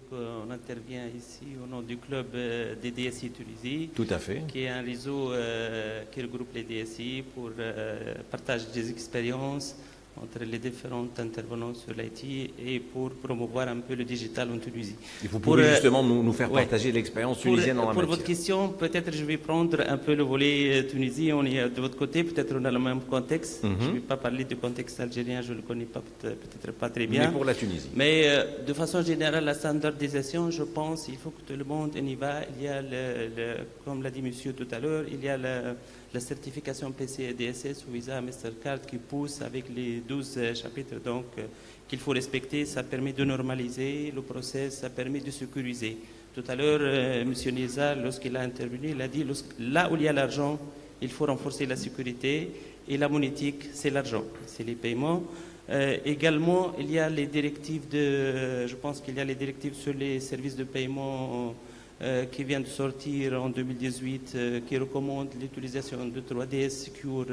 qu'on intervient ici au nom du club des DSI Tunisie. Tout à fait. Qui est un réseau qui regroupe les DSI pour partager des expériences entre les différents intervenants sur l'IT et pour promouvoir un peu le digital en Tunisie. Et vous pouvez justement nous faire partager l'expérience tunisienne en la matière. Pour votre question, peut-être je vais prendre un peu le volet Tunisie. On est de votre côté, peut-être on a le même contexte. Je ne vais pas parler du contexte algérien, je ne le connais pas, peut-être pas très bien. Mais pour la Tunisie. Mais de façon générale, la standardisation, je pense, il faut que tout le monde y va. Il y a, comme l'a dit monsieur tout à l'heure, il y a la certification PCI DSS ou Visa Mastercard qui pousse avec les 12 chapitres donc qu'il faut respecter. Ça permet de normaliser le process, ça permet de sécuriser. Tout à l'heure, M. Nizar, lorsqu'il a intervenu, il a dit là où il y a l'argent, il faut renforcer la sécurité et la monétique, c'est l'argent, c'est les paiements. Également, il y a les directives je pense qu'il y a les directives sur les services de paiement qui vient de sortir en 2018, qui recommande l'utilisation de 3DS Secure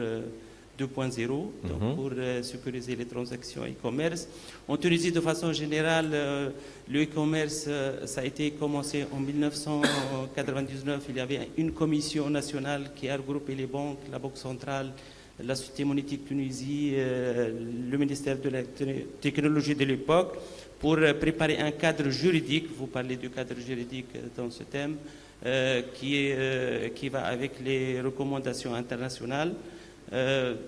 2.0 donc pour sécuriser les transactions e-commerce. En Tunisie, de façon générale, le e-commerce, ça a été commencé en 1999. Il y avait une commission nationale qui a regroupé les banques, la Banque centrale, la Société monétique Tunisie, le ministère de la technologie de l'époque, pour préparer un cadre juridique. Vous parlez du cadre juridique dans ce thème, qui va avec les recommandations internationales.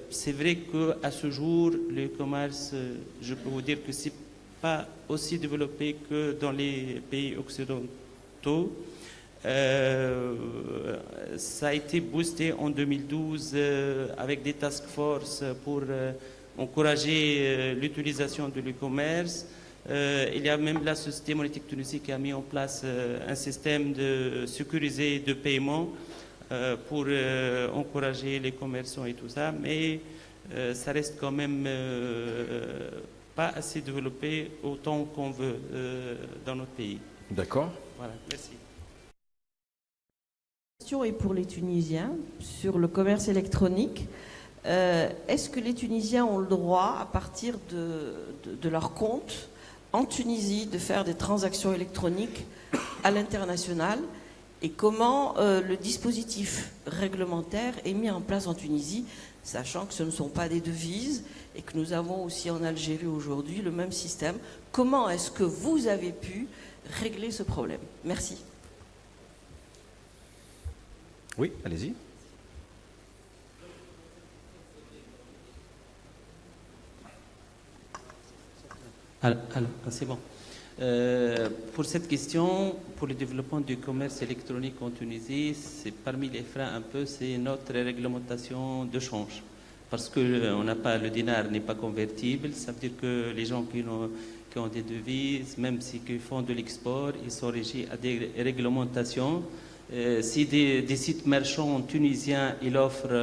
C'est vrai qu'à ce jour, le commerce, je peux vous dire que ce n'est pas aussi développé que dans les pays occidentaux. Ça a été boosté en 2012 avec des task force pour encourager l'utilisation de l'e-commerce. Il y a même la Société monétique tunisienne qui a mis en place un système de sécurisé de paiement pour encourager les commerçants et tout ça, mais ça reste quand même pas assez développé autant qu'on veut dans notre pays. D'accord. Voilà, merci. La question est pour les Tunisiens sur le commerce électronique. Est-ce que les Tunisiens ont le droit, à partir de leur compte en Tunisie, de faire des transactions électroniques à l'international? Et comment le dispositif réglementaire est mis en place en Tunisie, sachant que ce ne sont pas des devises et que nous avons aussi en Algérie aujourd'hui le même système? Comment est-ce que vous avez pu régler ce problème? Merci. Oui, allez-y. Alors, c'est bon. Pour cette question, pour le développement du commerce électronique en Tunisie, c'est parmi les freins un peu, c'est notre réglementation de change. Parce que le dinar n'est pas convertible, ça veut dire que les gens qui ont des devises, même s'ils font de l'export, ils sont régis à des réglementations. Si des sites marchands tunisiens ils offrent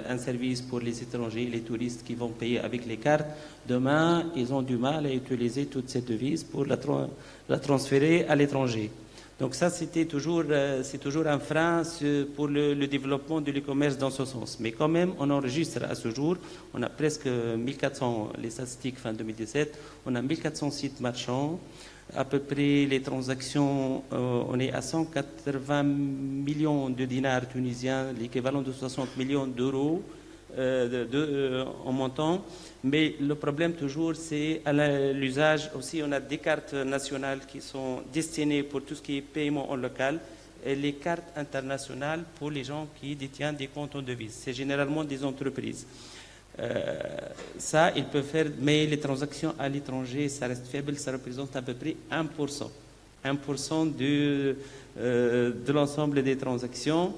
un service pour les étrangers, les touristes qui vont payer avec les cartes, demain ils ont du mal à utiliser toutes ces devises pour la transférer à l'étranger. Donc ça c'est toujours un frein pour le développement de l'e-commerce dans ce sens. Mais quand même on enregistre à ce jour, on a presque 1400, les statistiques fin 2017, on a 1400 sites marchands. À peu près les transactions, on est à 180 millions de dinars tunisiens, l'équivalent de 60 millions d'euros en montant. Mais le problème toujours, c'est à l'usage aussi. On a des cartes nationales qui sont destinées pour tout ce qui est paiement en local et les cartes internationales pour les gens qui détiennent des comptes en devises. C'est généralement des entreprises. Ça, ils peuvent faire, mais les transactions à l'étranger, ça reste faible, ça représente à peu près 1%. 1% de l'ensemble des transactions.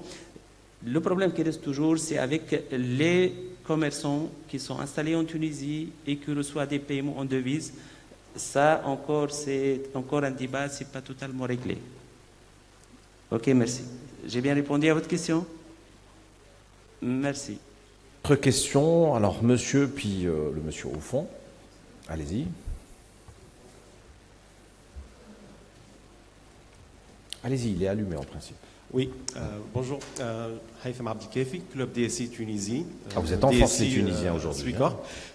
Le problème qui reste toujours, c'est avec les commerçants qui sont installés en Tunisie et qui reçoivent des paiements en devises. Ça, c'est encore un débat, c'est pas totalement réglé. Ok, merci. J'ai bien répondu à votre question? Merci. Autre question, alors monsieur, puis le monsieur au fond. Allez-y. Allez-y, il est allumé en principe. Oui, bonjour. Haïfem Abdikafi, Club DSI Tunisie. Vous êtes en force les Tunisiens aujourd'hui.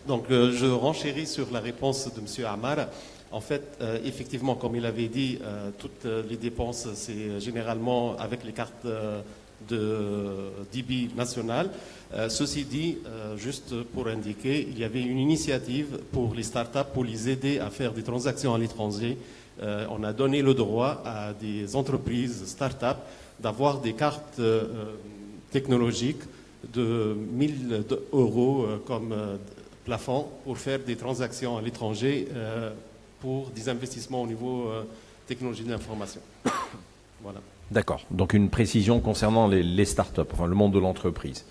Donc je renchéris sur la réponse de M. Amar. En fait, effectivement, comme il avait dit, toutes les dépenses, c'est généralement avec les cartes de débit national. Ceci dit, juste pour indiquer, il y avait une initiative pour les startups pour les aider à faire des transactions à l'étranger. On a donné le droit à des entreprises startups d'avoir des cartes technologiques de 1000 euros comme plafond pour faire des transactions à l'étranger pour des investissements au niveau technologie de l'information. Voilà. D'accord. Donc une précision concernant les startups, enfin le monde de l'entreprise.